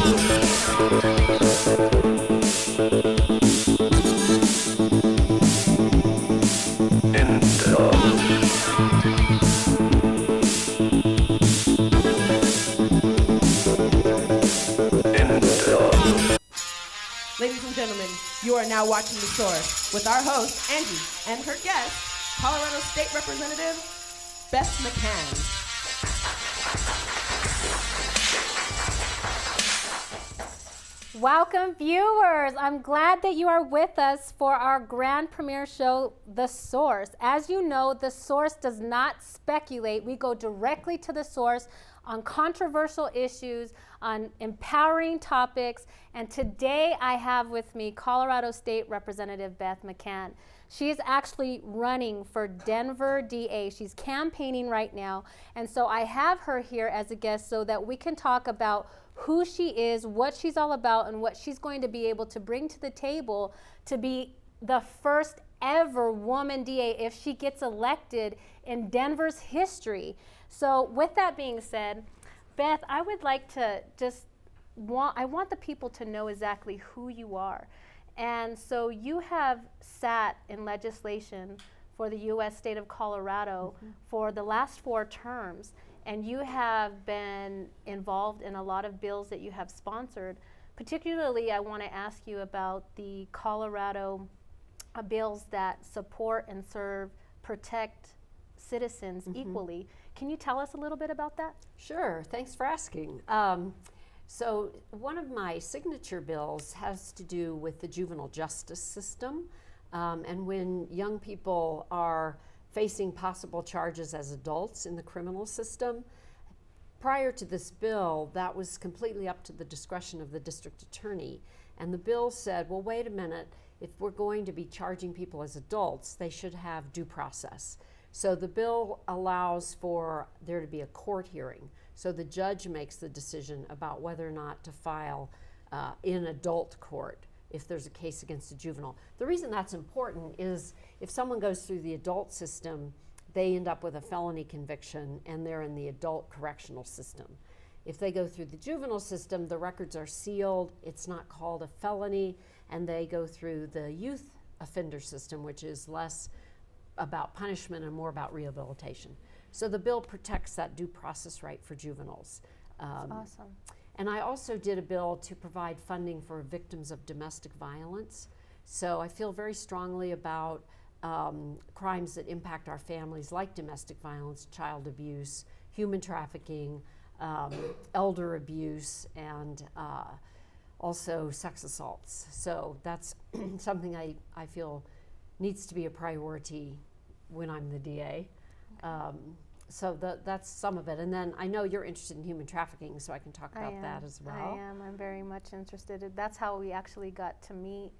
Ladies and gentlemen, you are now watching The Source with our host, Angie, and her guest, Colorado State Representative Beth McCann. Welcome, viewers. I'm glad that you are with us for our grand premiere show, The Source. As you know, The Source does not speculate. We go directly to the source on controversial issues, on empowering topics. And today I have with me Colorado State Representative Beth McCann. She is actually running for Denver DA. She's campaigning right now. And so I have her here as a guest so that we can talk about who she is, what she's all about, and what she's going to be able to bring to the table to be the first ever woman DA if she gets elected in Denver's history. So with that being said, Beth, I would like to I want the people to know exactly who you are. And so you have sat in legislation for the U.S. state of Colorado for the last 4 terms. And you have been involved in a lot of bills that you have sponsored. Particularly, I want to ask you about the Colorado bills that support and serve, protect citizens equally. Can you tell us a little bit about that? Sure, thanks for asking. So one of my signature bills has to do with the juvenile justice system. And when young people are facing possible charges as adults in the criminal system. Prior to this bill, that was completely up to the discretion of the district attorney. And the bill said, well, wait a minute, if we're going to be charging people as adults, they should have due process. So the bill allows for there to be a court hearing. So the judge makes the decision about whether or not to file in adult court if there's a case against a juvenile. The reason that's important is if someone goes through the adult system, they end up with a felony conviction and they're in the adult correctional system. If they go through the juvenile system, the records are sealed, it's not called a felony, and they go through the youth offender system, which is less about punishment and more about rehabilitation. So the bill protects that due process right for juveniles. That's awesome. And I also did a bill to provide funding for victims of domestic violence. So I feel very strongly about crimes that impact our families, like domestic violence, child abuse, human trafficking, elder abuse, and also sex assaults. So that's something I feel needs to be a priority when I'm the DA. So that's some of it. And then I know you're interested in human trafficking, so I can talk about that as well. I am. I'm very much interested. That's how we actually got to meet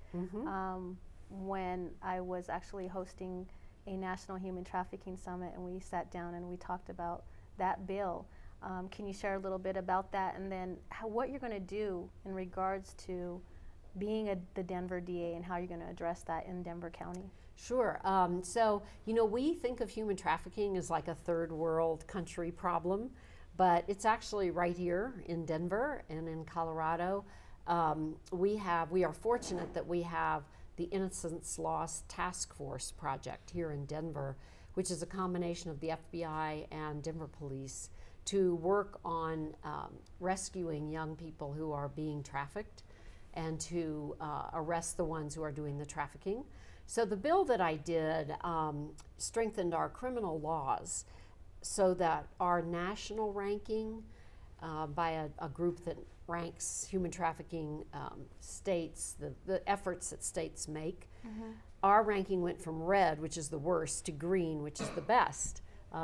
when I was actually hosting a National Human Trafficking Summit, and we sat down and we talked about that bill. Can you share a little bit about that, and then what you're going to do in regards to being the Denver DA and how you're going to address that in Denver County? Sure. So, we think of human trafficking as like a third world country problem, but it's actually right here in Denver and in Colorado. We are fortunate that we have the Innocence Lost Task Force project here in Denver, which is a combination of the FBI and Denver Police to work on rescuing young people who are being trafficked and to arrest the ones who are doing the trafficking. So the bill that I did strengthened our criminal laws so that our national ranking by a group that ranks human trafficking states, the efforts that states make, our ranking went from red, which is the worst, to green, which is the best,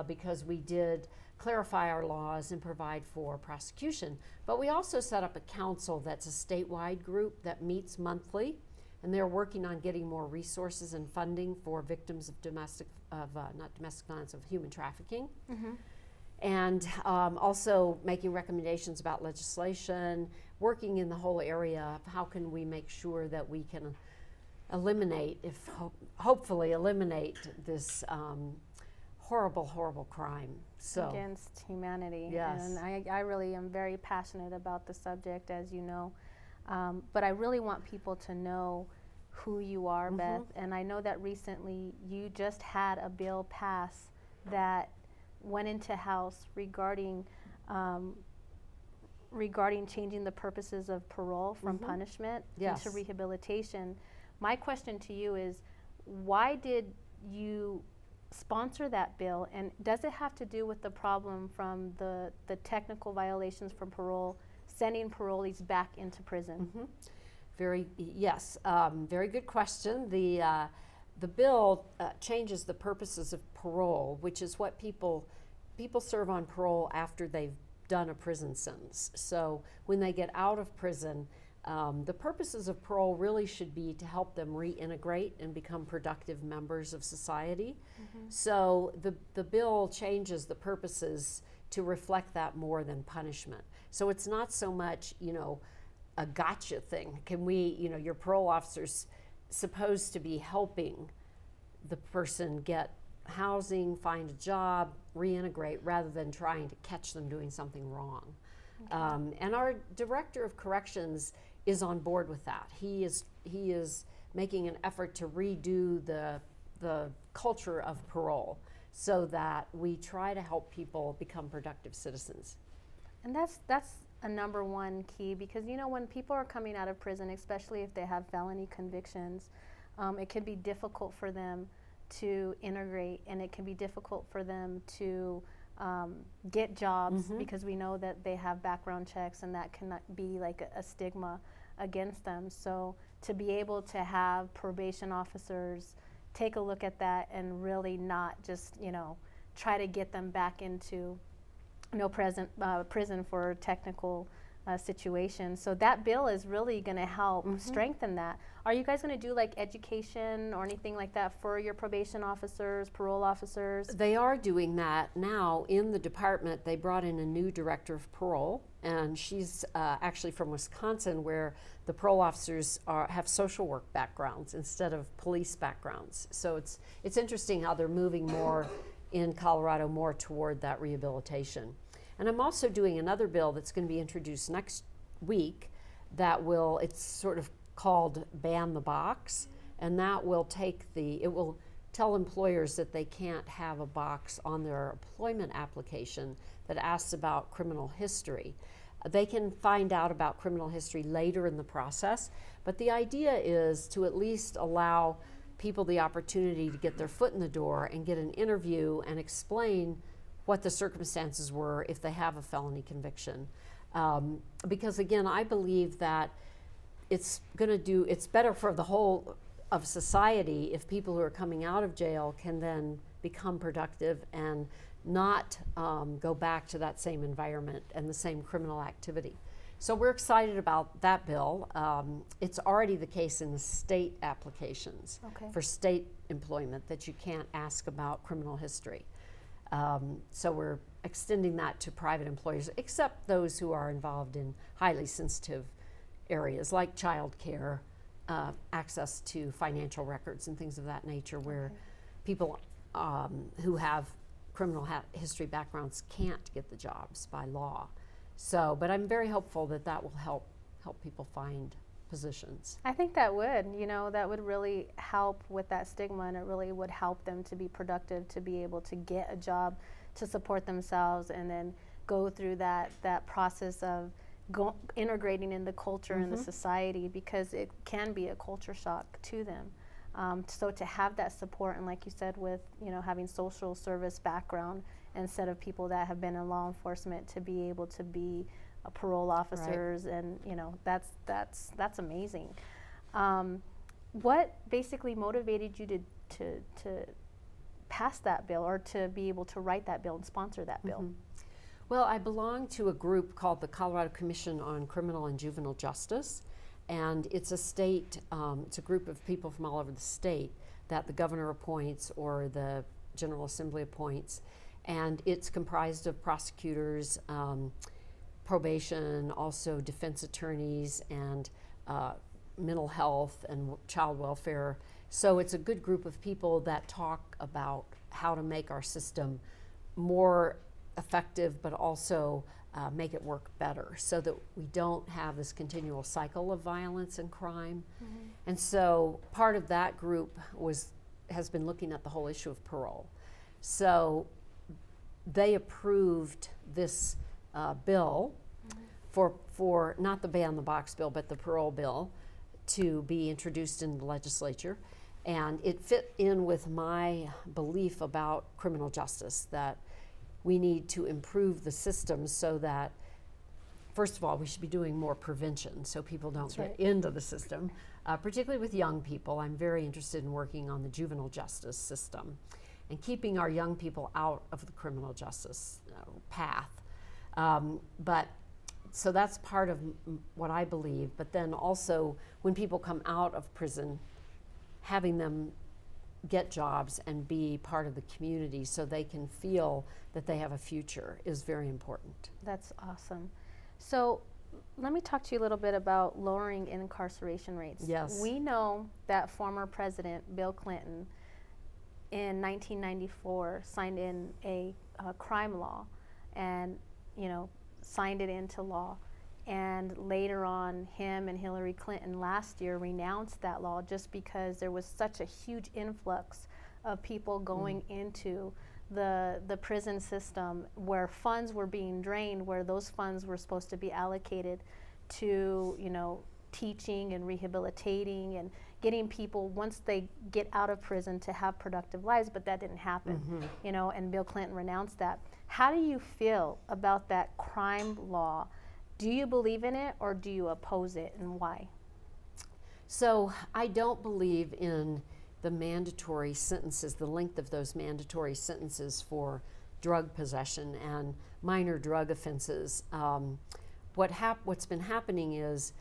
because we did clarify our laws and provide for prosecution. But we also set up a council that's a statewide group that meets monthly, and they're working on getting more resources and funding for victims of human trafficking. And also making recommendations about legislation, working in the whole area of how can we make sure that we can eliminate, hopefully eliminate this horrible, horrible crime. So against humanity. Yes. And I really am very passionate about the subject, as you know. But I really want people to know who you are, Beth. And I know that recently you just had a bill pass that went into House regarding changing the purposes of parole from punishment Yes. into rehabilitation. My question to you is, why did you sponsor that bill, and does it have to do with the problem from the technical violations from parole, sending parolees back into prison? very good question. The bill changes the purposes of parole, which is what people serve on parole after they've done a prison sentence. So when they get out of prison, the purposes of parole really should be to help them reintegrate and become productive members of society. So the bill changes the purposes to reflect that more than punishment. So it's not so much, a gotcha thing. Your parole officer's supposed to be helping the person get housing, find a job, reintegrate, rather than trying to catch them doing something wrong. And our director of corrections is on board with that. He is making an effort to redo the culture of parole so that we try to help people become productive citizens. And that's a number one key, because when people are coming out of prison, especially if they have felony convictions, it can be difficult for them to integrate, and it can be difficult for them to get jobs, because we know that they have background checks, and that can be like a stigma against them. So to be able to have probation officers take a look at that and really not just try to get them back into prison for technical situations. So that bill is really going to help strengthen that. Are you guys going to do like education or anything like that for your probation officers, parole officers? They are doing that now in the department. They brought in a new director of parole, and she's actually from Wisconsin, where the parole officers have social work backgrounds instead of police backgrounds. So it's interesting how they're moving more in Colorado more toward that rehabilitation. And I'm also doing another bill that's going to be introduced next week it's sort of called Ban the Box, and that will it will tell employers that they can't have a box on their employment application that asks about criminal history. They can find out about criminal history later in the process, but the idea is to at least allow people the opportunity to get their foot in the door and get an interview and explain what the circumstances were if they have a felony conviction. Because again, I believe that it's better for the whole of society if people who are coming out of jail can then become productive and not go back to that same environment and the same criminal activity. So we're excited about that bill. It's already the case in the state applications for state employment that you can't ask about criminal history. So we're extending that to private employers, except those who are involved in highly sensitive areas like child care, access to financial records and things of that nature, where people who have criminal history backgrounds can't get the jobs by law. So, but I'm very hopeful that will help people find positions. I think that would really help with that stigma, and it really would help them to be productive, to be able to get a job, to support themselves, and then go through that process of integrating in the culture and the society, because it can be a culture shock to them. So to have that support, and like you said, with having social service background instead of people that have been in law enforcement, to be able to be parole officers, and that's amazing. What basically motivated you to pass that bill, or to be able to write that bill and sponsor that bill? Well, I belong to a group called the Colorado Commission on Criminal and Juvenile Justice, and it's a group of people from all over the state that the governor appoints or the General Assembly appoints, and it's comprised of prosecutors, probation, also defense attorneys, and mental health and child welfare So it's a good group of people that talk about how to make our system more effective, but also make it work better so that we don't have this continual cycle of violence and crime. And so part of that group has been looking at the whole issue of parole. So they approved this bill for not the ban the box bill, but the parole bill to be introduced in the legislature. And it fit in with my belief about criminal justice, that we need to improve the system so that, first of all, we should be doing more prevention so people don't get into the system, particularly with young people. I'm very interested in working on the juvenile justice system and keeping our young people out of the criminal justice path. So that's part of what I believe. But then also, when people come out of prison, having them get jobs and be part of the community so they can feel that they have a future is very important. That's awesome. So let me talk to you a little bit about lowering incarceration rates. Yes. We know that former President Bill Clinton in 1994 signed in a crime law and, signed it into law. And later on, him and Hillary Clinton last year renounced that law just because there was such a huge influx of people going into the prison system where funds were being drained, where those funds were supposed to be allocated to, teaching and rehabilitating and getting people, once they get out of prison, to have productive lives, but that didn't happen, and Bill Clinton renounced that. How do you feel about that crime law? Do you believe in it or do you oppose it, and why? So I don't believe in the mandatory sentences, the length of those mandatory sentences for drug possession and minor drug offenses. What's been happening is,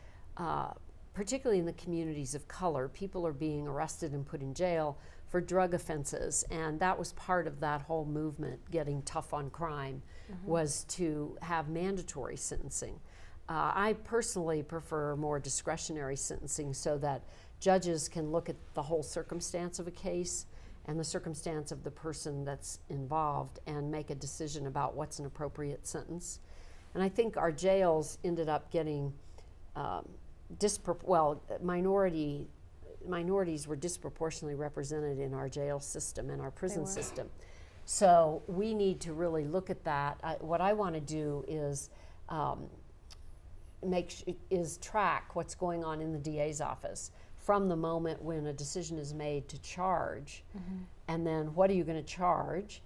particularly in the communities of color, people are being arrested and put in jail for drug offenses, and that was part of that whole movement, getting tough on crime, was to have mandatory sentencing. I personally prefer more discretionary sentencing so that judges can look at the whole circumstance of a case and the circumstance of the person that's involved and make a decision about what's an appropriate sentence. And I think our jails ended up getting minorities were disproportionately represented in our jail system and our prison system. So we need to really look at that. What I want to do is track what's going on in the DA's office from the moment when a decision is made to charge, and then what are you going to charge,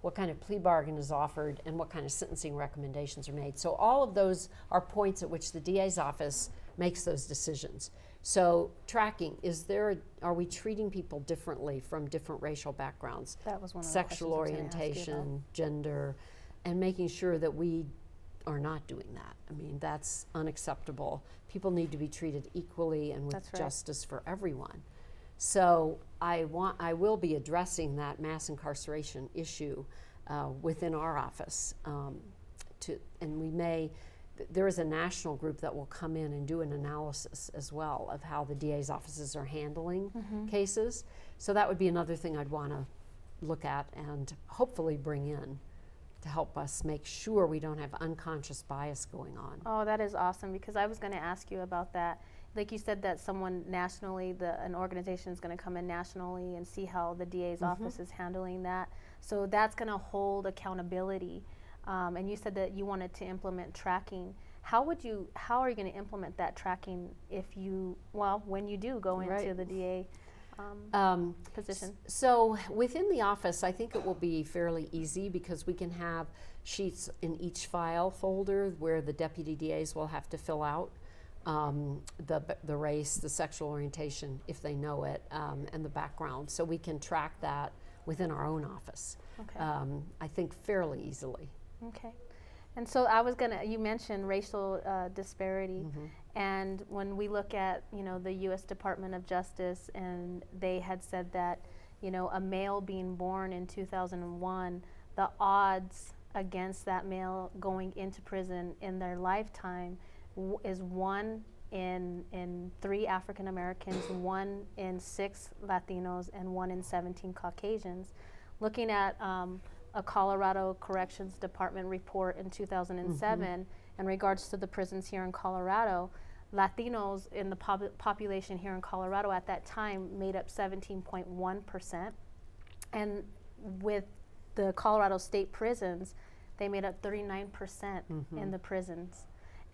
what kind of plea bargain is offered, and what kind of sentencing recommendations are made. So all of those are points at which the DA's office makes those decisions. So tracking, are we treating people differently from different racial backgrounds? That was one of the sexual questions I was gonna ask you about. orientation, gender, and making sure that we are not doing that. I mean, that's unacceptable. People need to be treated equally and with That's right. justice for everyone. So I will be addressing that mass incarceration issue within our office. There is a national group that will come in and do an analysis as well of how the DA's offices are handling cases. So that would be another thing I'd want to look at and hopefully bring in to help us make sure we don't have unconscious bias going on. Oh, that is awesome, because I was going to ask you about that. Like you said, that someone nationally, an organization is going to come in nationally and see how the DA's office is handling that. So that's going to hold accountability. And you said that you wanted to implement tracking. How are you going to implement that tracking when you do go into the DA position? So within the office, I think it will be fairly easy because we can have sheets in each file folder where the deputy DAs will have to fill out the race, the sexual orientation, if they know it, and the background. So we can track that within our own office, I think fairly easily. Okay. And so you mentioned racial disparity, and when we look at, the U.S. Department of Justice, and they had said that, a male being born in 2001, the odds against that male going into prison in their lifetime is 1 in 3 African Americans, 1 in 6 Latinos, and 1 in 17 Caucasians. Looking at a Colorado Corrections Department report in 2007 in regards to the prisons here in Colorado, Latinos in the population here in Colorado at that time made up 17.1%. And with the Colorado state prisons, they made up 39% in the prisons.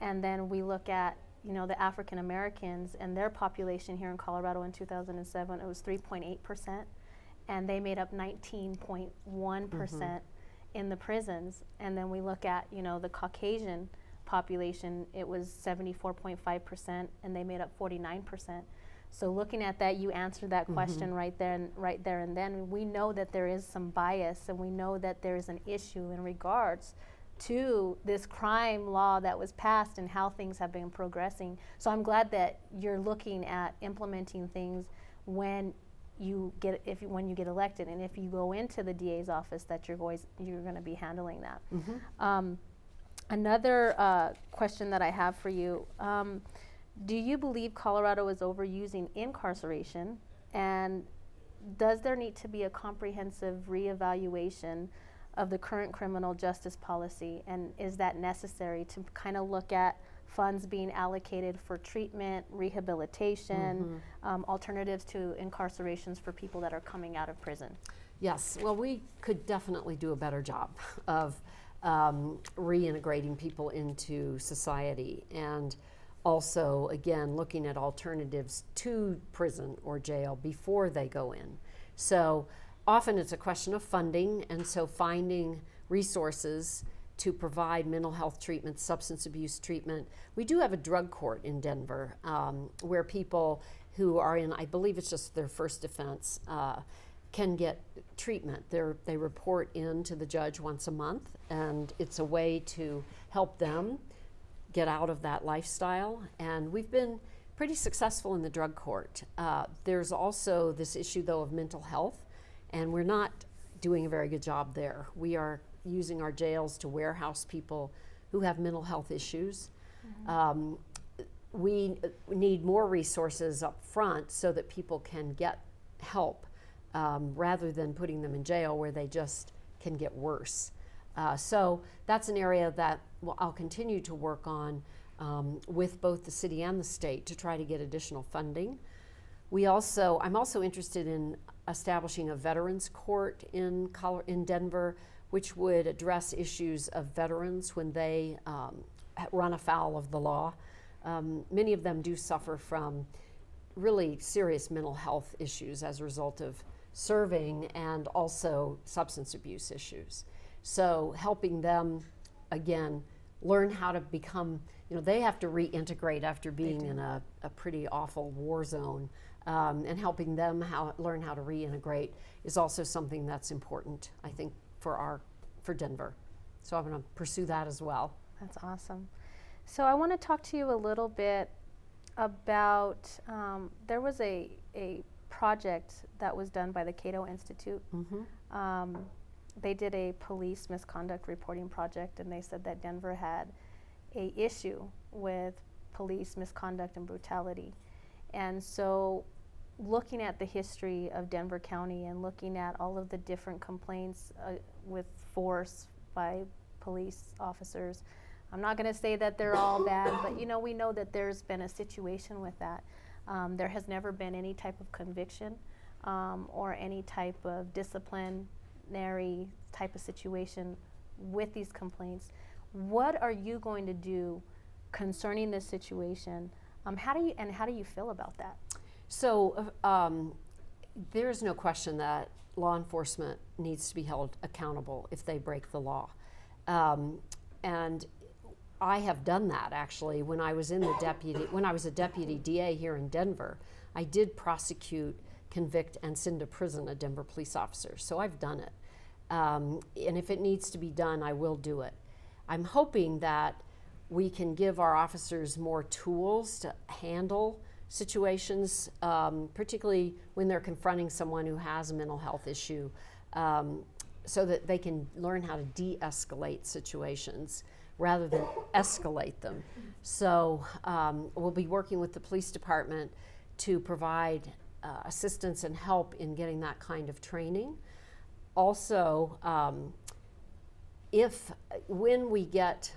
And then we look at, you know, the African Americans and their population here in Colorado in 2007, it was 3.8%. And they made up 19.1% in the prisons. And then we look at, you know, the Caucasian population, it was 74.5%, and they made up 49%. So looking at that, you answered that question right there and then. We know that there is some bias, and we know that there is an issue in regards to this crime law that was passed and how things have been progressing. So I'm glad that you're looking at implementing things when you get elected, and if you go into the DA's office, that you're going to be handling that. Another question that I have for you: do you believe Colorado is overusing incarceration, and does there need to be a comprehensive reevaluation of the current criminal justice policy, and is that necessary to kind of look at funds being allocated for treatment, rehabilitation, alternatives to incarcerations for people that are coming out of prison? Yes, well, we could definitely do a better job of reintegrating people into society, and also, again, looking at alternatives to prison or jail before they go in. So often it's a question of funding, and so finding resources to provide mental health treatment, substance abuse treatment. We do have a drug court in Denver where people who are in, I believe it's just their first offense, can get treatment. They report in to the judge once a month, and it's a way to help them get out of that lifestyle. And we've been pretty successful in the drug court. There's also this issue, though, of mental health, and we're not doing a very good job there. We are using our jails to warehouse people who have mental health issues. We need more resources up front so that people can get help rather than putting them in jail where they just can get worse. So that's an area that I'll continue to work on with both the city and the state to try to get additional funding. I'm also interested in establishing a veterans court in Denver, which would address issues of veterans when they run afoul of the law. Many of them do suffer from really serious mental health issues as a result of serving, and also substance abuse issues. So helping them, again, learn how to become, they have to reintegrate after being in a pretty awful war zone, and helping them learn how to reintegrate is also something that's important, I think, for Denver. So I'm going to pursue that as well. That's awesome. So I want to talk to you a little bit about, there was a project that was done by the Cato Institute. They did a police misconduct reporting project, and they said that Denver had an issue with police misconduct and brutality. And so looking at the history of Denver County and looking at all of the different complaints with force by police officers, I'm not going to say that they're all bad, but we know that there's been a situation with that. There has never been any type of conviction or any type of disciplinary type of situation with these complaints. What are you going to do concerning this situation? How do you feel about that? So there's no question that law enforcement needs to be held accountable if they break the law. And I have done that, actually. When I was a deputy DA here in Denver, I did prosecute, convict, and send to prison a Denver police officer. So I've done it. And if it needs to be done, I will do it. I'm hoping that we can give our officers more tools to handle situations, particularly when they're confronting someone who has a mental health issue, so that they can learn how to de-escalate situations rather than escalate them. So we'll be working with the police department to provide assistance and help in getting that kind of training. Also, when we get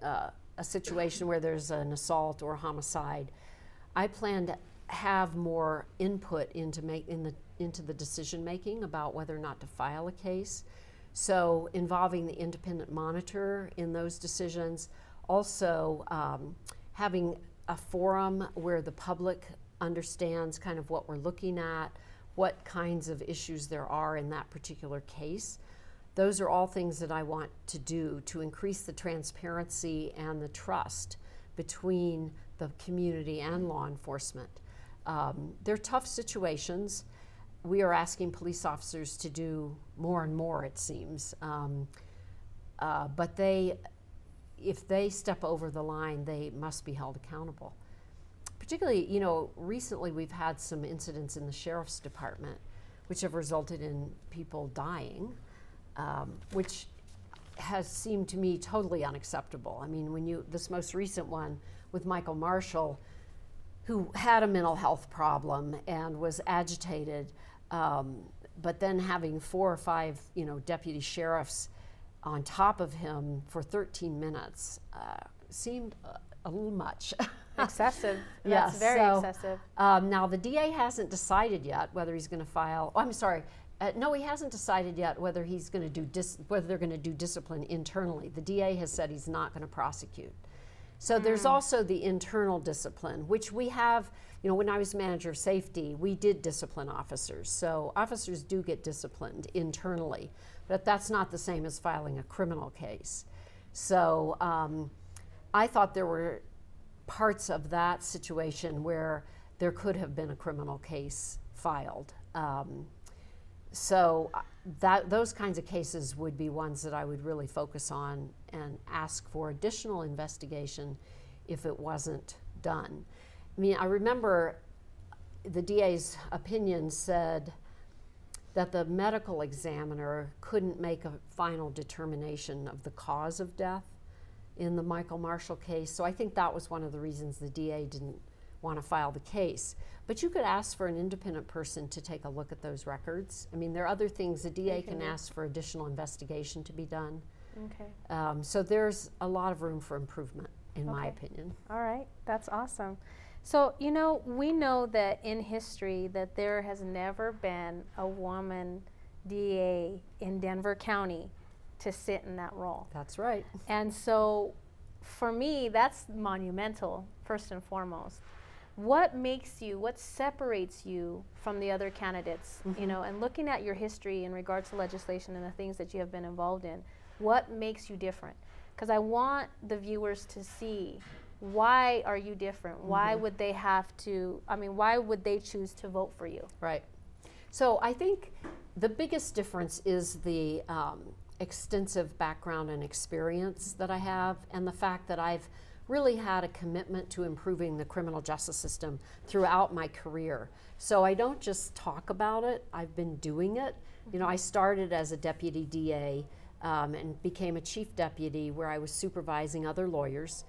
a situation where there's an assault or a homicide, I plan to have more input into the decision making about whether or not to file a case. So involving the independent monitor in those decisions, also having a forum where the public understands kind of what we're looking at, what kinds of issues there are in that particular case. Those are all things that I want to do to increase the transparency and the trust between the community and law enforcement. They're tough situations. We are asking police officers to do more and more, it seems. But if they step over the line, they must be held accountable. Particularly, recently we've had some incidents in the sheriff's department which have resulted in people dying, which has seemed to me totally unacceptable. I mean, this most recent one with Michael Marshall, who had a mental health problem and was agitated, but then having 4 or 5, deputy sheriffs on top of him for 13 minutes seemed a little much. Excessive. Yeah, That's very excessive. Now the DA hasn't decided yet whether he's going to file. Oh, I'm sorry. No, he hasn't decided yet whether he's going to do whether they're going to do discipline internally. The DA has said he's not going to prosecute. So there's also the internal discipline, which we have. When I was manager of safety, we did discipline officers. So officers do get disciplined internally, but that's not the same as filing a criminal case. So I thought there were parts of that situation where there could have been a criminal case filed. So those kinds of cases would be ones that I would really focus on and ask for additional investigation if it wasn't done. I remember the DA's opinion said that the medical examiner couldn't make a final determination of the cause of death in the Michael Marshall case. So I think that was one of the reasons the DA didn't want to file the case. But you could ask for an independent person to take a look at those records. There are other things the DA can ask for additional investigation to be done. Okay. So there's a lot of room for improvement, in my opinion. All right, that's awesome. So, we know that in history that there has never been a woman DA in Denver County to sit in that role. That's right. And so for me, that's monumental, first and foremost. What separates you from the other candidates, and looking at your history in regards to legislation and the things that you have been involved in, what makes you different? Because I want the viewers to see, why are you different? Why would they why would they choose to vote for you? Right. So I think the biggest difference is the extensive background and experience that I have, and the fact that I've really had a commitment to improving the criminal justice system throughout my career. So I don't just talk about it, I've been doing it. I started as a deputy DA and became a chief deputy where I was supervising other lawyers.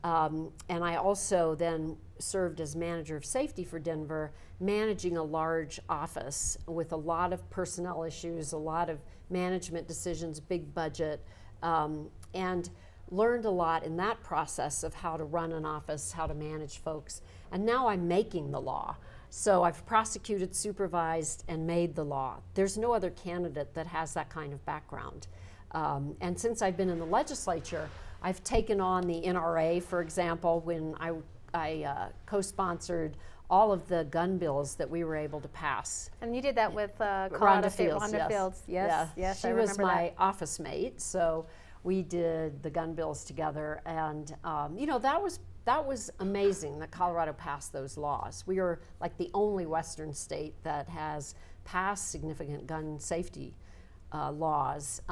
And I also then served as manager of safety for Denver, managing a large office with a lot of personnel issues, a lot of management decisions, big budget, and learned a lot in that process of how to run an office, how to manage folks. And now I'm making the law. So I've prosecuted, supervised, and made the law. There's no other candidate that has that kind of background. And since I've been in the legislature, I've taken on the NRA, for example, when I co-sponsored all of the gun bills that we were able to pass. And you did that with Rhonda Fields. Rhonda Fields, yes. Yes, I she was remember my that. office mate, so we did the gun bills together, and that was amazing that Colorado passed those laws. We are like the only Western state that has passed significant gun safety laws,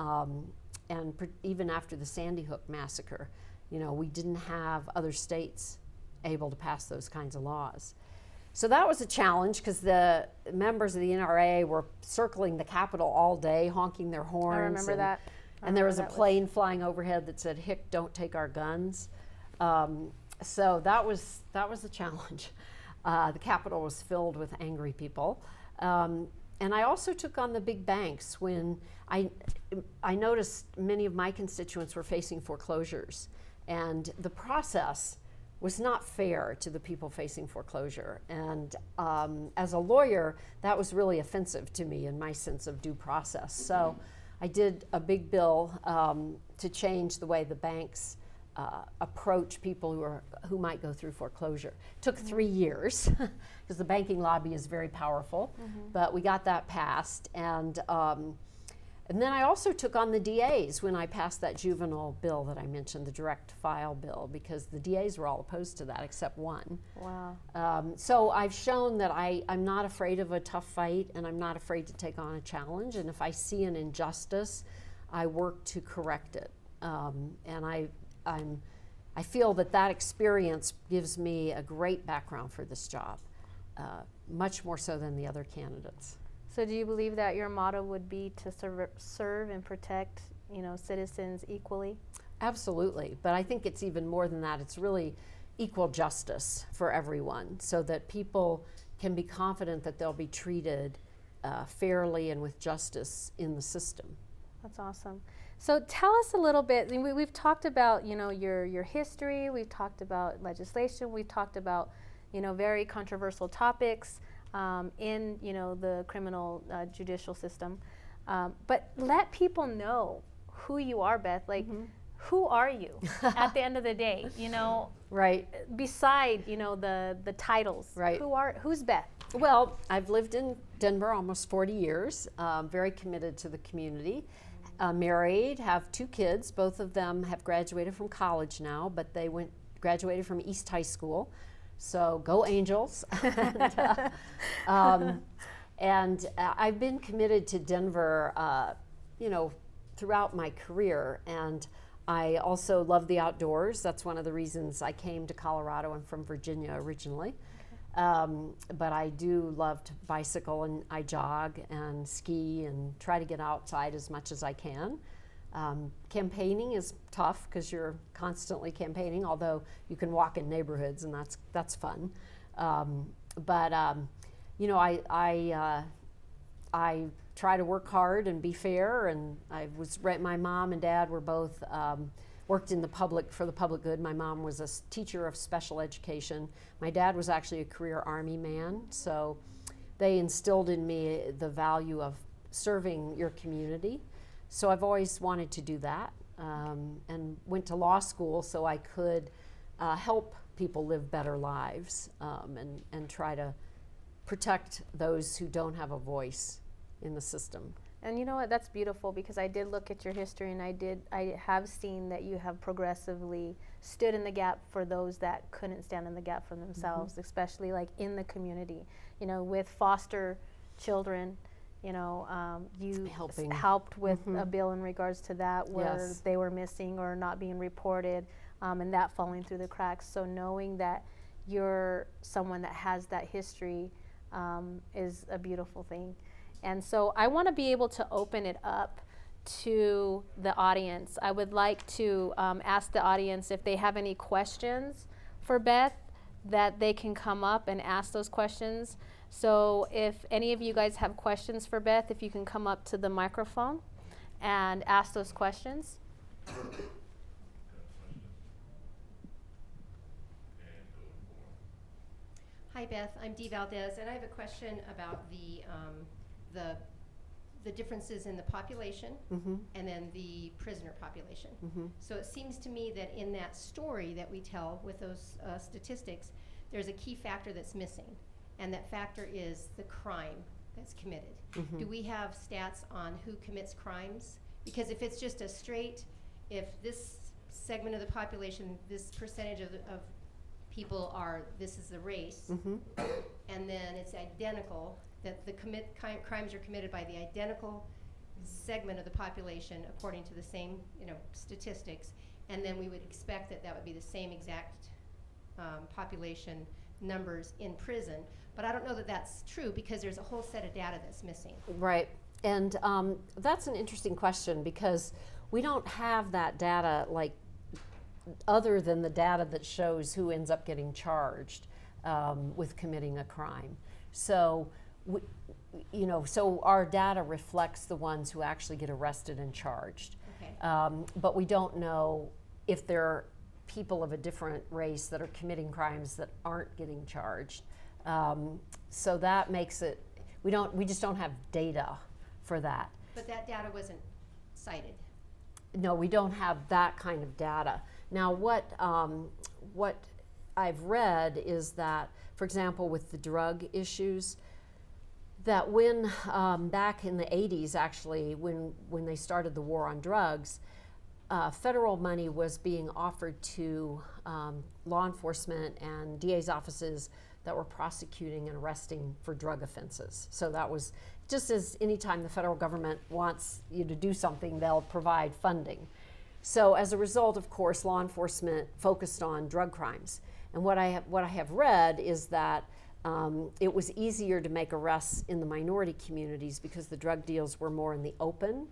and even after the Sandy Hook massacre, we didn't have other states able to pass those kinds of laws. So that was a challenge because the members of the NRA were circling the Capitol all day, honking their horns. I remember that. And there was a that was- plane flying overhead that said, "Hick, don't take our guns." So that was a challenge. The Capitol was filled with angry people. And I also took on the big banks when I noticed many of my constituents were facing foreclosures. And the process was not fair to the people facing foreclosure. And as a lawyer, that was really offensive to me in my sense of due process. So I did a big bill to change the way the banks approach people who might go through foreclosure. It took 3 years because the banking lobby is very powerful, but we got that passed. And then I also took on the DAs when I passed that juvenile bill that I mentioned, the direct file bill, because the DAs were all opposed to that except one. Wow. So I've shown that I'm not afraid of a tough fight, and I'm not afraid to take on a challenge. And if I see an injustice, I work to correct it. And I feel that experience gives me a great background for this job, much more so than the other candidates. So do you believe that your motto would be to serve and protect, citizens equally? Absolutely, but I think it's even more than that. It's really equal justice for everyone, so that people can be confident that they'll be treated fairly and with justice in the system. That's awesome. So tell us a little bit. We've talked about your history. We've talked about legislation. We've talked about very controversial topics in the criminal judicial system. But let people know who you are, Beth. Who are you at the end of the day? Right. Beside the titles. Right. Who's Beth? Well, I've lived in Denver almost 40 years. Very committed to the community. Married, have 2 kids. Both of them have graduated from college now, but they graduated from East High School. So go Angels. And I've been committed to Denver, throughout my career. And I also love the outdoors. That's one of the reasons I came to Colorado. I'm from Virginia originally. But I do love to bicycle, and I jog and ski and try to get outside as much as I can. Campaigning is tough because you're constantly campaigning, although you can walk in neighborhoods, and that's fun. I try to work hard and be fair, and my mom and dad were both worked in for the public good. My mom was a teacher of special education. My dad was actually a career Army man, so they instilled in me the value of serving your community. So I've always wanted to do that, and went to law school so I could help people live better lives, and try to protect those who don't have a voice in the system. And you know what? That's beautiful, because I did look at your history, and I have seen that you have progressively stood in the gap for those that couldn't stand in the gap for themselves, especially in the community. With foster children, you helped with a bill in regards to that, where they were missing or not being reported, and that falling through the cracks. So knowing that you're someone that has that history is a beautiful thing. And so I want to be able to open it up to the audience. I would like to ask the audience if they have any questions for Beth, that they can come up and ask those questions. So if any of you guys have questions for Beth, if you can come up to the microphone and ask those questions. Hi Beth, I'm Dee Valdez, and I have a question about the differences in the population and then the prisoner population. So it seems to me that in that story that we tell with those statistics, there's a key factor that's missing, and that factor is the crime that's committed. Do we have stats on who commits crimes? Because if it's just if this segment of the population, this percentage of people this is the race, and then it's identical, that the crimes are committed by the identical segment of the population according to the same statistics, and then we would expect that would be the same exact population numbers in prison. But I don't know that that's true, because there's a whole set of data that's missing. Right, and that's an interesting question, because we don't have that data, like, other than the data that shows who ends up getting charged with committing a crime. So, so our data reflects the ones who actually get arrested and charged. Okay. But we don't know if there are people of a different race that are committing crimes that aren't getting charged. So that makes it, we just don't have data for that. But that data wasn't cited. No, we don't have that kind of data. Now, what I've read is that, for example, with the drug issues, that when back in the 80s, actually, when they started the war on drugs, federal money was being offered to law enforcement and DA's offices that were prosecuting and arresting for drug offenses. So that was just as anytime the federal government wants you to do something, they'll provide funding. So as a result, of course, law enforcement focused on drug crimes. And what I have read is that it was easier to make arrests in the minority communities because the drug deals were more in the open,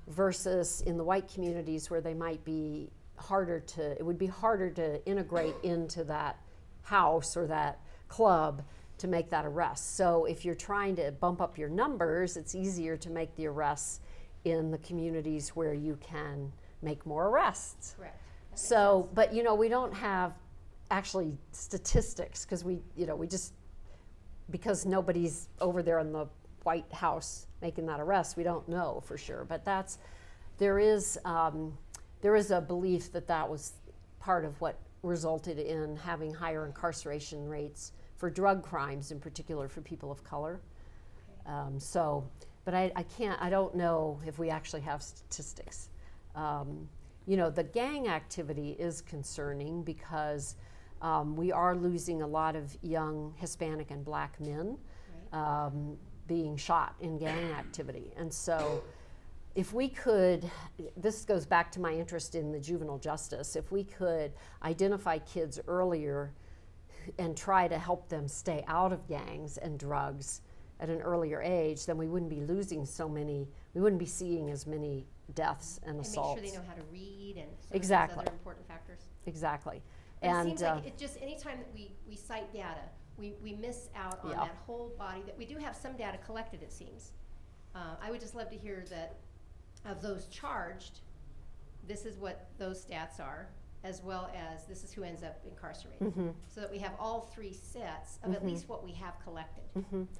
versus in the white communities where they might be it would be harder to integrate into that house or that club to make that arrest. So if you're trying to bump up your numbers, it's easier to make the arrests in the communities where you can make more arrests. Correct. So, but we don't have actually statistics because because nobody's over there in the White House making that arrest, we don't know for sure. But there is a belief that was part of what resulted in having higher incarceration rates for drug crimes, in particular for people of color. But I don't know if we actually have statistics. The gang activity is concerning because we are losing a lot of young Hispanic and Black men being shot in gang activity. And so if we could, this goes back to my interest in the juvenile justice, if we could identify kids earlier and try to help them stay out of gangs and drugs at an earlier age, then we wouldn't be losing we wouldn't be seeing as many deaths and assaults. And make sure they know how to read and some Exactly. of those other important factors. Exactly. But And it seems like it just anytime that we cite data, we miss out on that whole body. That we do have some data collected, it seems. I would just love to hear that of those charged, this is what those stats are, as well as this is who ends up incarcerated. So that we have all three sets of at least what we have collected.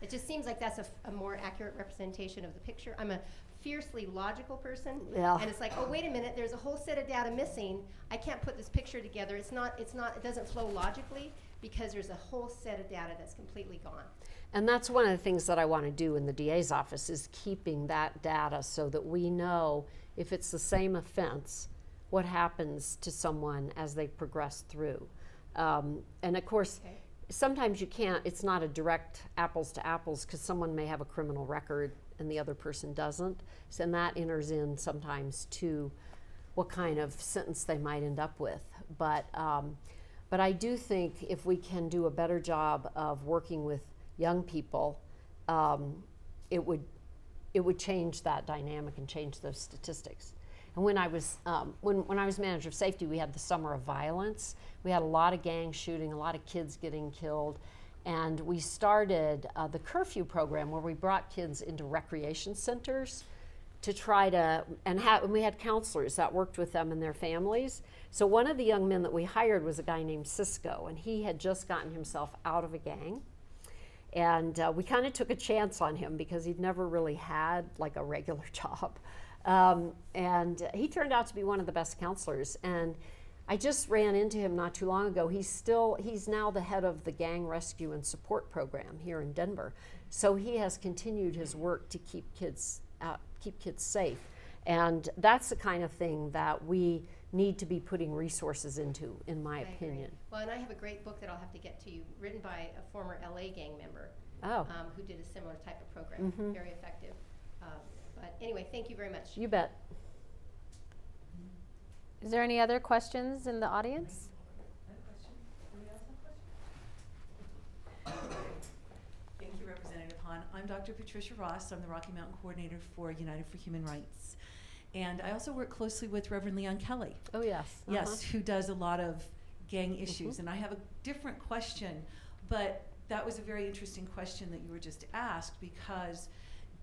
It just seems like that's a more accurate representation of the picture. I'm a fiercely logical person, and it's like, oh, wait a minute, there's a whole set of data missing. I can't put this picture together. It doesn't flow logically because there's a whole set of data that's completely gone. And that's one of the things that I want to do in the DA's office is keeping that data so that we know if it's the same offense, what happens to someone as they progress through. And of course, sometimes you can't, it's not a direct apples to apples because someone may have a criminal record and the other person doesn't. So, and that enters in sometimes to what kind of sentence they might end up with. But I do think if we can do a better job of working with young people, it would change that dynamic and change those statistics. And when I was when I was manager of safety, we had the summer of violence. We had a lot of gang shooting, a lot of kids getting killed, and we started the curfew program where we brought kids into recreation centers to try to, and we had counselors that worked with them and their families. So one of the young men that we hired was a guy named Cisco, and he had just gotten himself out of a gang. And we kind of took a chance on him because he'd never really had like a regular job. And he turned out to be one of the best counselors. And I just ran into him not too long ago. He's now the head of the Gang Rescue and Support Program here in Denver. So he has continued his work to keep kids safe. And that's the kind of thing that we need to be putting resources into, in my opinion. Well, and I have a great book that I'll have to get to you, written by a former LA gang member who did a similar type of program, very effective. But anyway, thank you very much. You bet. Is there any other questions in the audience? I have a question. Anybody else have a question? Thank you, Representative Hahn. I'm Dr. Patricia Ross. I'm the Rocky Mountain Coordinator for United for Human Rights. And I also work closely with Reverend Leon Kelly. Oh, yes. Yes, who does a lot of gang issues. And I have a different question, but that was a very interesting question that you were just asked, because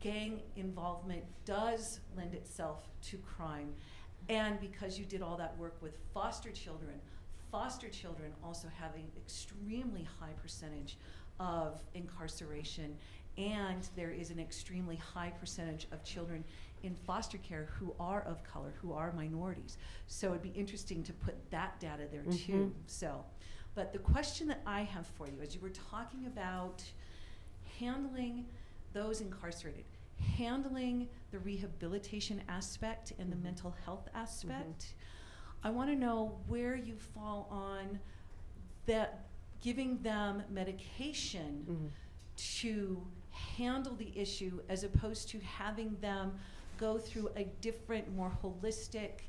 gang involvement does lend itself to crime. And because you did all that work with foster children also have an extremely high percentage of incarceration, and there is an extremely high percentage of children in foster care who are of color, who are minorities. So it'd be interesting to put that data there too. So, but the question that I have for you, as you were talking about handling those incarcerated, handling the rehabilitation aspect and the mental health aspect, I want to know where you fall on that, giving them medication to handle the issue, as opposed to having them go through a different, more holistic,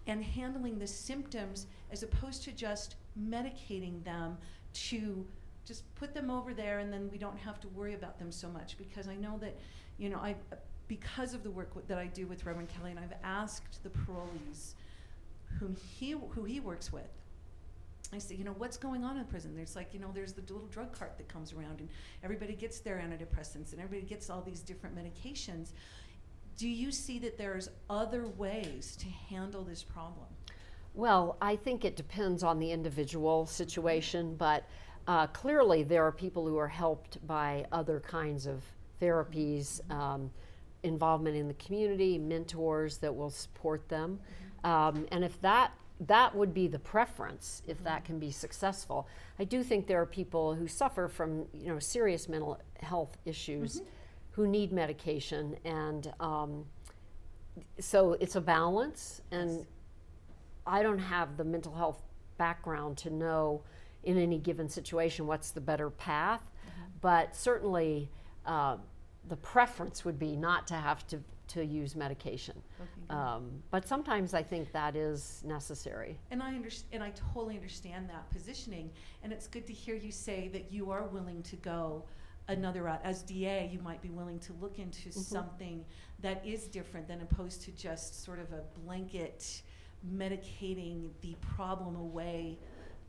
and handling the symptoms, as opposed to just medicating them to just put them over there and then we don't have to worry about them so much. Because I know that, you know, because of the work that I do with Reverend Kelly, and I've asked the parolees who he works with, I say, you know, what's going on in prison? There's like, you know, there's the little drug cart that comes around and everybody gets their antidepressants and everybody gets all these different medications. Do you see that there's other ways to handle this problem? Well, I think it depends on the individual situation, but clearly there are people who are helped by other kinds of therapies, involvement in the community, mentors that will support them. And if that would be the preference, if that can be successful. I do think there are people who suffer from, you know, serious mental health issues who need medication, and so it's a balance. And I don't have the mental health background to know in any given situation what's the better path, but certainly the preference would be not to have to use medication. But sometimes I think that is necessary. And I totally understand that positioning, and it's good to hear you say that you are willing to go another route. As DA, you might be willing to look into something that is different than opposed to just sort of a blanket medicating the problem away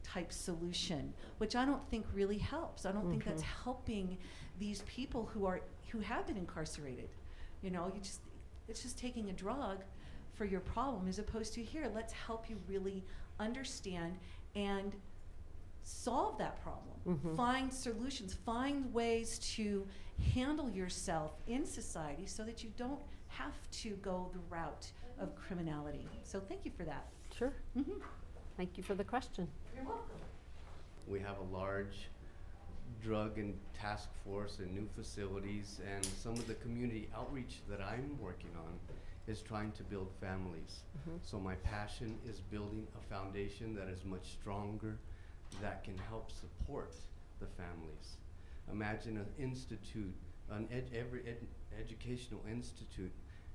type solution, which I don't think really helps. I don't think that's helping these people who have been incarcerated. You know, it's just taking a drug for your problem, as opposed to, here, let's help you really understand and solve that problem. Find solutions, find ways to handle yourself in society so that you don't have to go the route of criminality. So thank you for that. Sure. Thank you for the question. You're welcome. We have a large drug and task force and new facilities, and some of the community outreach that I'm working on is trying to build families. So my passion is building a foundation that is much stronger, that can help support the families. Imagine an institute, every educational institute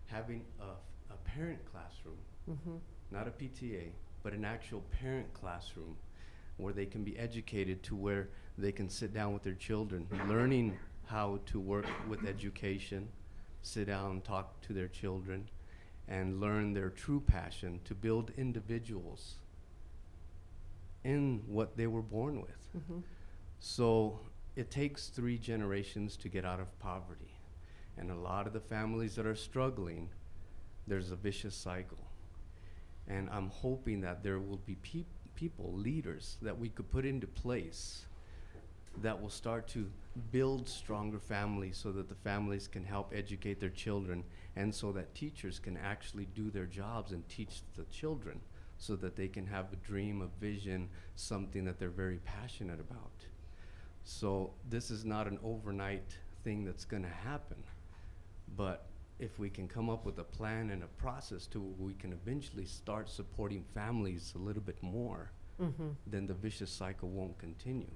having a parent classroom, not a PTA, but an actual parent classroom where they can be educated to where they can sit down with their children, learning how to work with education, sit down and talk to their children, and learn their true passion to build individuals in what they were born with. So it takes 3 generations to get out of poverty. And a lot of the families that are struggling, there's a vicious cycle. And I'm hoping that there will be people, leaders, that we could put into place that will start to build stronger families so that the families can help educate their children, and so that teachers can actually do their jobs and teach the children so that they can have a dream, a vision, something that they're very passionate about. So this is not an overnight thing that's going to happen, but if we can come up with a plan and a process to where we can eventually start supporting families a little bit more, then the vicious cycle won't continue.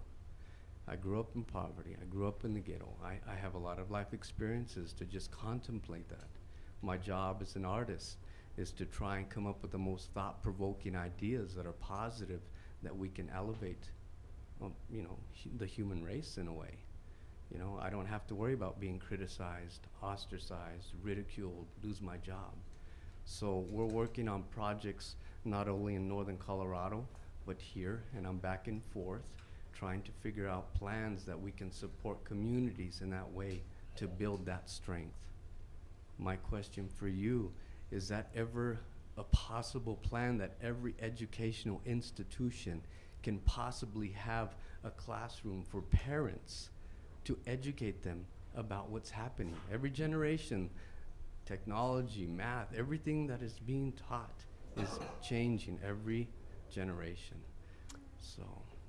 I grew up in poverty. I grew up in the ghetto. I have a lot of life experiences to just contemplate that. My job as an artist is to try and come up with the most thought-provoking ideas that are positive, that we can elevate, you know, the human race in a way. You know, I don't have to worry about being criticized, ostracized, ridiculed, lose my job. So we're working on projects not only in northern Colorado, but here, and I'm back and forth, trying to figure out plans that we can support communities in that way to build that strength. My question for you, is that ever a possible plan that every educational institution can possibly have a classroom for parents to educate them about what's happening? Every generation, technology, math, everything that is being taught is changing every generation. So,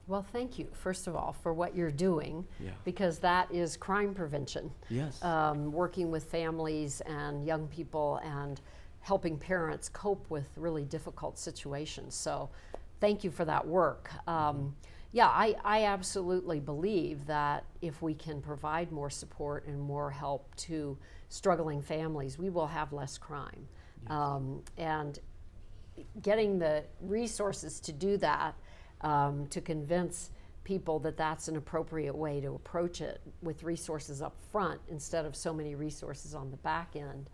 Well, thank you, first of all, for what you're doing, yeah. because that is crime prevention. Yes. Working with families and young people and helping parents cope with really difficult situations. So thank you for that work. Yeah, I absolutely believe that if we can provide more support and more help to struggling families, we will have less crime. And getting the resources to do that, to convince people that that's an appropriate way to approach it with resources up front instead of so many resources on the back end,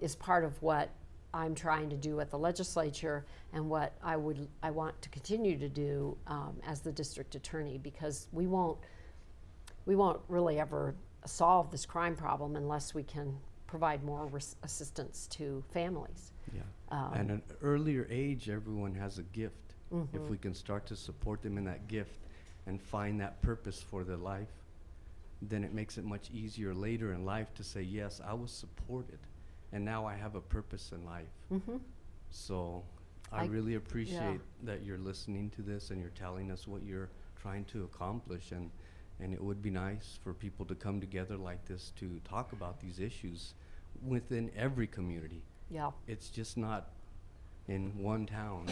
is part of what I'm trying to do at the legislature and what I want to continue to do as the district attorney, because we won't really ever solve this crime problem unless we can provide more assistance to families. Yeah. At an earlier age, everyone has a gift. If we can start to support them in that gift and find that purpose for their life, then it makes it much easier later in life to say, yes, I was supported, and now I have a purpose in life. So I really appreciate that you're listening to this and you're telling us what you're trying to accomplish, and it would be nice for people to come together like this to talk about these issues within every community. Yeah. It's just not in one town,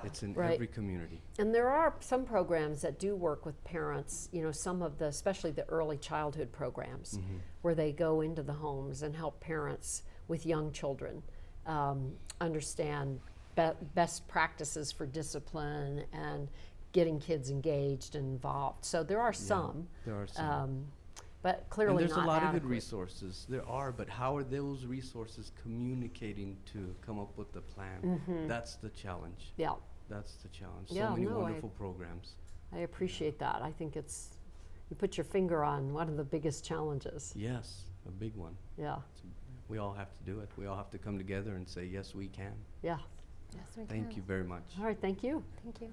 it's in Right. every community. And there are some programs that do work with parents, some of the, especially the early childhood programs, where they go into the homes and help parents with young children understand best practices for discipline and getting kids engaged and involved. So there are some. There are some. But clearly and there's not a lot of adequate. good resources. There are, but how are those resources communicating to come up with the plan? That's the challenge. Yeah, That's the challenge. Yeah, So many no, wonderful programs. I appreciate that. I think you put your finger on one of the biggest challenges. Yes, a big one. Yeah, We all have to do it. We all have to come together and say, yes, we can. yeah. Yes, we Thank can. you very much. All right, thank you. Thank you.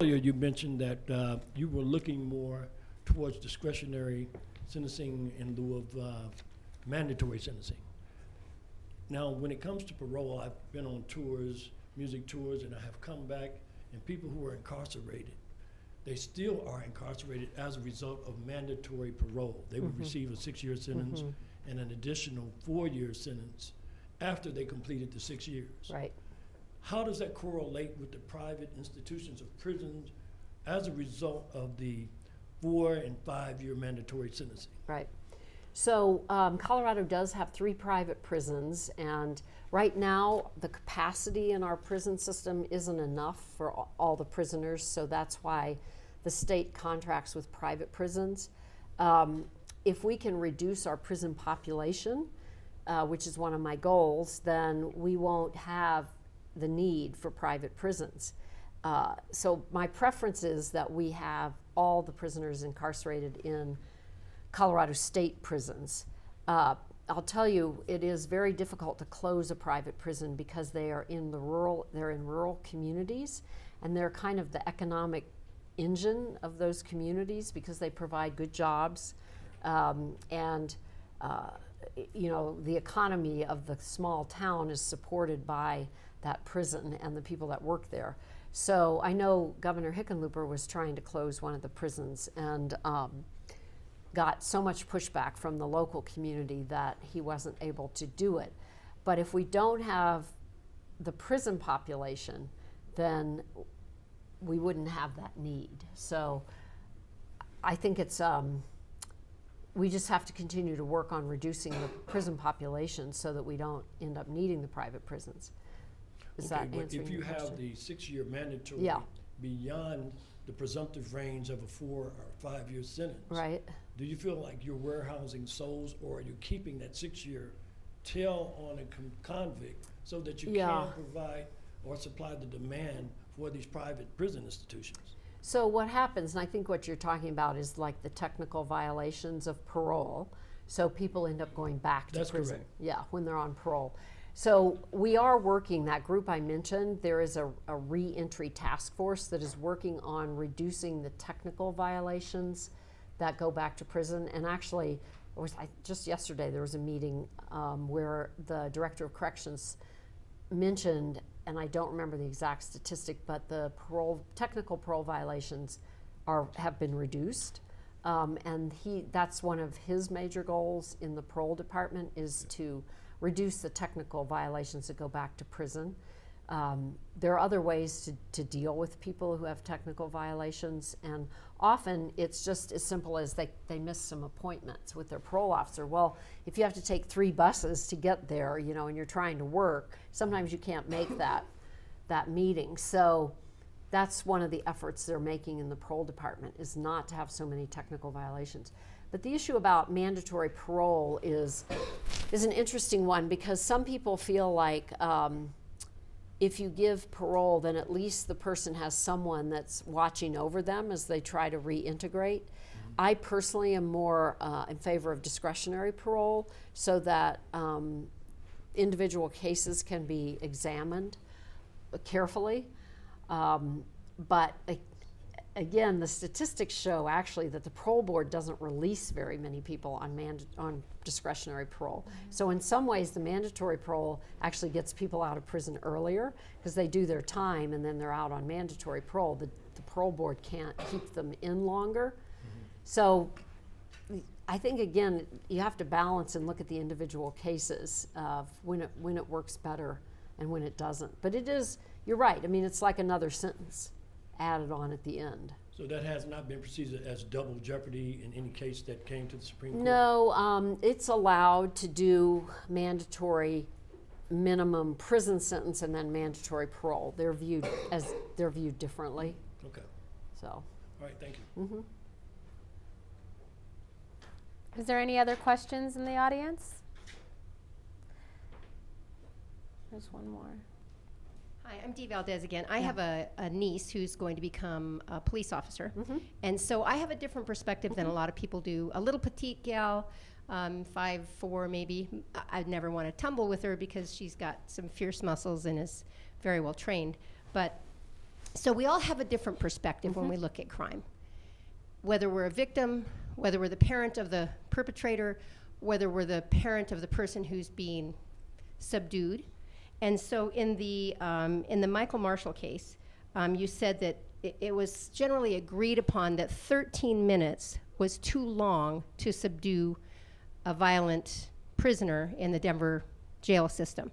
Earlier, you mentioned that you were looking more towards discretionary sentencing in lieu of mandatory sentencing. Now, when it comes to parole, I've been on tours, music tours, and I have come back, and people who are incarcerated, they still are incarcerated as a result of mandatory parole. They would receive a 6-year sentence and an additional 4-year sentence after they completed the 6 years. Right. How does that correlate with the private institutions of prisons as a result of the 4- and 5-year mandatory sentencing? Right. So Colorado does have 3 private prisons, and right now the capacity in our prison system isn't enough for all the prisoners, so that's why the state contracts with private prisons. If we can reduce our prison population, which is one of my goals, then we won't have the need for private prisons. So my preference is that we have all the prisoners incarcerated in Colorado state prisons. I'll tell you, it is very difficult to close a private prison because they're in rural communities, and they're kind of the economic engine of those communities because they provide good jobs, and the economy of the small town is supported by that prison and the people that work there. So I know Governor Hickenlooper was trying to close one of the prisons and got so much pushback from the local community that he wasn't able to do it. But if we don't have the prison population, then we wouldn't have that need. So I think it's, we just have to continue to work on reducing the prison population so that we don't end up needing the private prisons. Is that but answering if you your question? have the 6-year mandatory Yeah. beyond the presumptive range of a 4 or 5-year sentence, Right. do you feel like you're warehousing souls, or are you keeping that 6-year tell on a convict so that you Yeah. can provide or supply the demand for these private prison institutions. So what happens, and I think what you're talking about is like the technical violations of parole. So people end up going back to That's prison. correct. Yeah, when they're on parole. So we are working, that group I mentioned, there is a re-entry task force that is working on reducing the technical violations that go back to prison. And actually, just yesterday there was a meeting where the director of corrections mentioned, and I don't remember the exact statistic, but the technical parole violations have been reduced. And that's one of his major goals in the parole department, is to reduce the technical violations that go back to prison. There are other ways to deal with people who have technical violations, and often it's just as simple as they miss some appointments with their parole officer. Well, if you have to take 3 buses to get there, you know, and you're trying to work, sometimes you can't make that meeting. So that's one of the efforts they're making in the parole department, is not to have so many technical violations. But the issue about mandatory parole is an interesting one, because some people feel like if you give parole, then at least the person has someone that's watching over them as they try to reintegrate. I personally am more in favor of discretionary parole, so that individual cases can be examined carefully. But again, the statistics show actually that the parole board doesn't release very many people on discretionary parole. So in some ways, the mandatory parole actually gets people out of prison earlier, because they do their time and then they're out on mandatory parole. The parole board can't keep them in longer. So I think, again, you have to balance and look at the individual cases of when it works better and when it doesn't. But it is, you're right, I mean, it's like another sentence added on at the end. So that has not been perceived as double jeopardy in any case that came to the Supreme Court? No, it's allowed to do mandatory minimum prison sentence and then mandatory parole. They're viewed differently. Okay. So. All right, thank you. Is there any other questions in the audience? There's one more. Hi, I'm Dee Valdez again. I have a niece who's going to become a police officer. And so I have a different perspective than a lot of people do. A little petite gal, 5'4" maybe. I'd never want to tumble with her because she's got some fierce muscles and is very well trained. But so we all have a different perspective when we look at crime. Whether we're a victim, whether we're the parent of the perpetrator, whether we're the parent of the person who's being subdued. And so in the Michael Marshall case, you said that it was generally agreed upon that 13 minutes was too long to subdue a violent prisoner in the Denver jail system.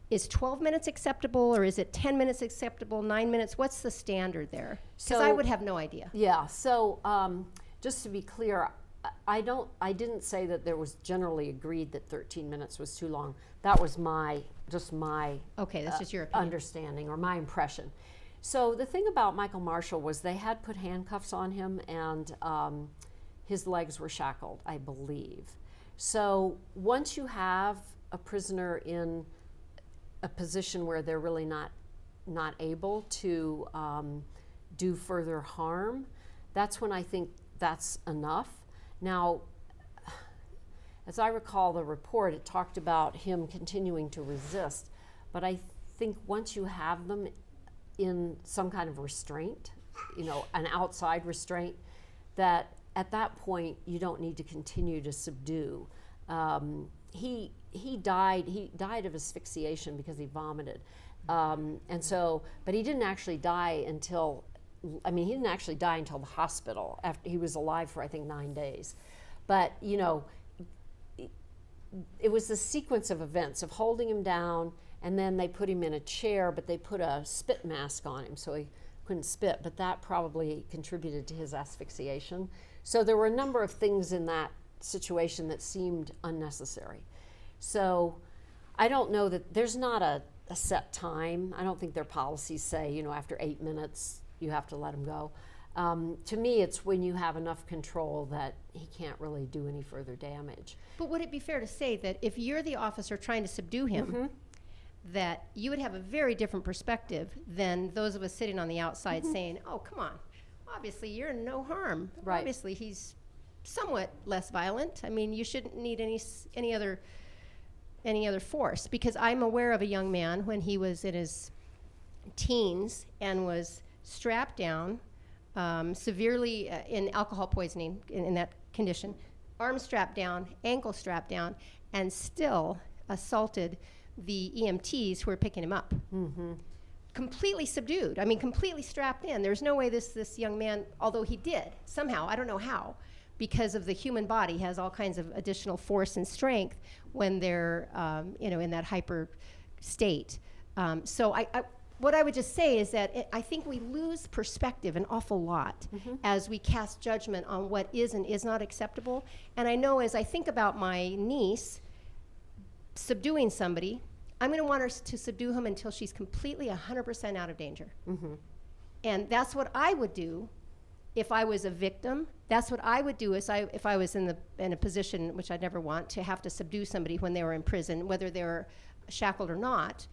Is 12 minutes acceptable, or is it 10 minutes acceptable, 9 minutes? What's the standard there? Because I would have no idea. Yeah, so just to be clear, I didn't say that there was generally agreed that 13 minutes was too long. That was just my Okay, that's just your opinion. understanding or my impression. So the thing about Michael Marshall was they had put handcuffs on him, and his legs were shackled, I believe. So once you have a prisoner in a position where they're really not able to do further harm, that's when I think that's enough. Now, as I recall the report, it talked about him continuing to resist, but I think once you have them in some kind of restraint, an outside restraint, that at that point you don't need to continue to subdue. He died of asphyxiation because he vomited, but he didn't actually die until the hospital. After he was alive for, I think, 9 days. But it was the sequence of events of holding him down, and then they put him in a chair, but they put a spit mask on him so he couldn't spit, but that probably contributed to his asphyxiation. So there were a number of things in that situation that seemed unnecessary. So I don't know that there's not a set time. I don't think their policies say, after 8 minutes you have to let him go. To me, it's when you have enough control that he can't really do any further damage. But would it be fair to say that if you're the officer trying to subdue him, that you would have a very different perspective than those of us sitting on the outside saying, oh, come on, obviously you're no harm. Right. Obviously he's somewhat less violent. I mean, you shouldn't need any other force. Because I'm aware of a young man when he was in his teens and was strapped down, severely in alcohol poisoning in that condition, arm strapped down, ankle strapped down, and still assaulted the EMTs who were picking him up. Completely subdued. I mean, completely strapped in. There's no way this young man, although he did, somehow, I don't know how, because of the human body has all kinds of additional force and strength when they're, in that hyper state. So what I would just say is that I think we lose perspective an awful lot as we cast judgment on what is and is not acceptable. And I know as I think about my niece subduing somebody, I'm going to want her to subdue him until she's completely 100% out of danger. And that's what I would do if I was a victim. That's what I would do if I was in a position, which I'd never want, to have to subdue somebody when they were in prison, whether they were shackled or not.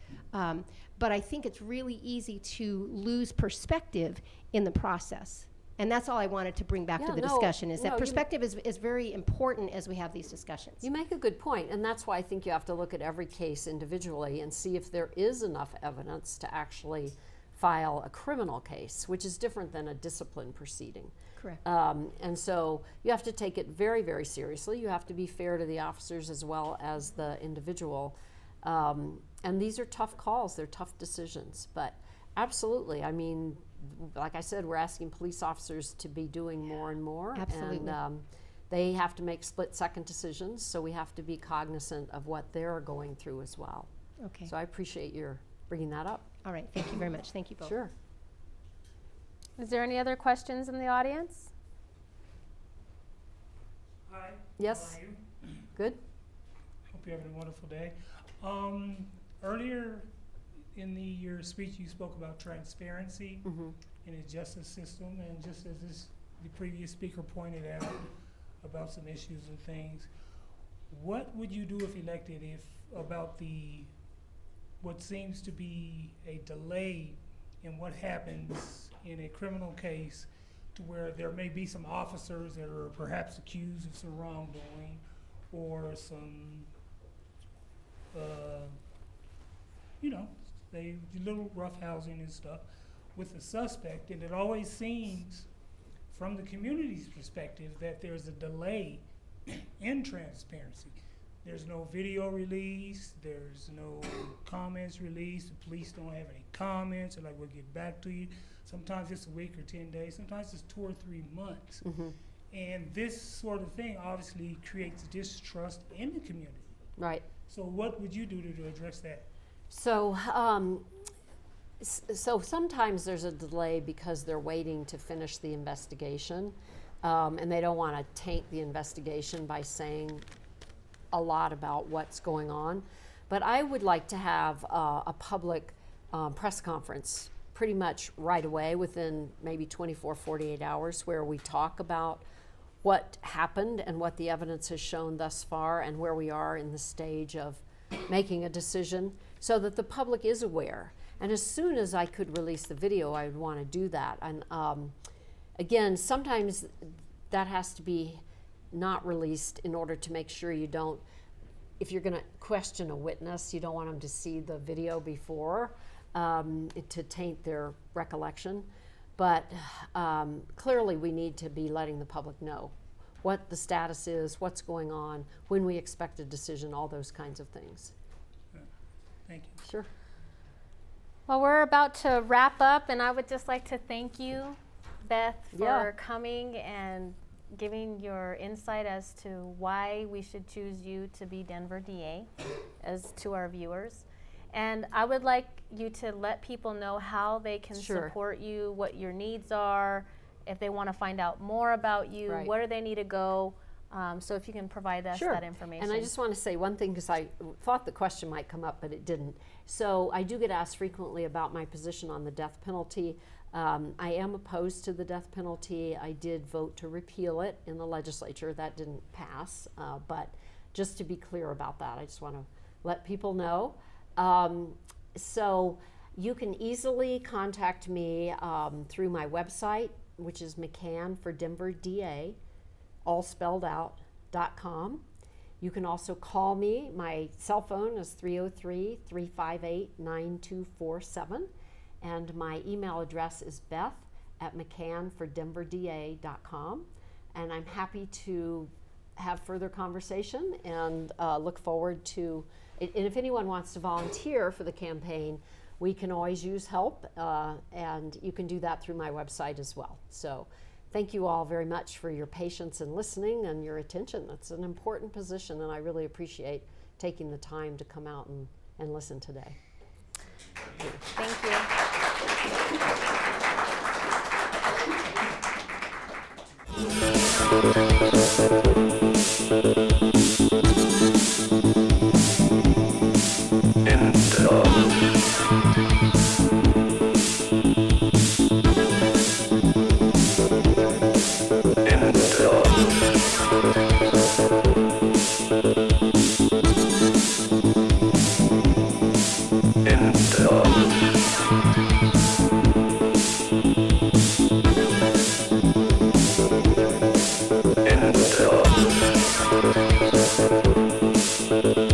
But I think it's really easy to lose perspective in the process. And that's all I wanted to bring back to the discussion, is that perspective is very important as we have these discussions. You make a good point, and that's why I think you have to look at every case individually and see if there is enough evidence to actually file a criminal case, which is different than a discipline proceeding. Correct. And so you have to take it very, very seriously. You have to be fair to the officers as well as the individual. And these are tough calls, they're tough decisions, but absolutely, I mean, like I said, we're asking police officers to be doing more and more. Absolutely. And they have to make split-second decisions, so we have to be cognizant of what they're going through as well. Okay. So I appreciate your bringing that up. All right. Thank you very much. Thank you both. Sure. Is there any other questions in the audience? Hi. Yes. How are you? Good? Hope you're having a wonderful day. Earlier in your speech, you spoke about transparency in the justice system, and just as the previous speaker pointed out about some issues and things, what would you do if elected about what seems to be a delay in what happens in a criminal case, to where there may be some officers that are perhaps accused of some wrongdoing or some they little roughhousing and stuff with the suspect, and it always seems from the community's perspective that there's a delay in transparency. There's no video release, there's no comments released, the police don't have any comments, or like, we'll get back to you. Sometimes it's a week or 10 days, sometimes it's 2 or 3 months. And this sort of thing obviously creates distrust in the community. Right. So what would you do to address that? So, so sometimes there's a delay because they're waiting to finish the investigation, and they don't want to taint the investigation by saying a lot about what's going on. But I would like to have a public press conference pretty much right away, within maybe 24, 48 hours, where we talk about what happened and what the evidence has shown thus far and where we are in the stage of making a decision, so that the public is aware. And as soon as I could release the video, I would want to do that. And again, sometimes that has to be not released in order to make sure you don't, if you're going to question a witness, you don't want them to see the video before to taint their recollection. But clearly we need to be letting the public know what the status is, what's going on, when we expect a decision, all those kinds of things. Thank you. Sure. Well, we're about to wrap up, and I would just like to thank you, Beth, for Yeah. coming and giving your insight as to why we should choose you to be Denver DA, as to our viewers. And I would like you to let people know how they can Sure. support you, what your needs are, if they want to find out more about you, Right. where do they need to go. So if you can provide us Sure. that information. And I just want to say one thing, because I thought the question might come up, but it didn't. So I do get asked frequently about my position on the death penalty. I am opposed to the death penalty. I did vote to repeal it in the legislature. That didn't pass, but just to be clear about that, I just want to let people know. So you can easily contact me through my website, which is McCann for Denver DA, all spelled out, .com. You can also call me. My cell phone is 303-358-9247. And my email address is beth@mccannfordenverda.com. And I'm happy to have further conversation and look forward to it. And if anyone wants to volunteer for the campaign, we can always use help, and you can do that through my website as well. So thank you all very much for your patience and listening and your attention. It's an important position, and I really appreciate taking the time to come out and listen today. Thank you. And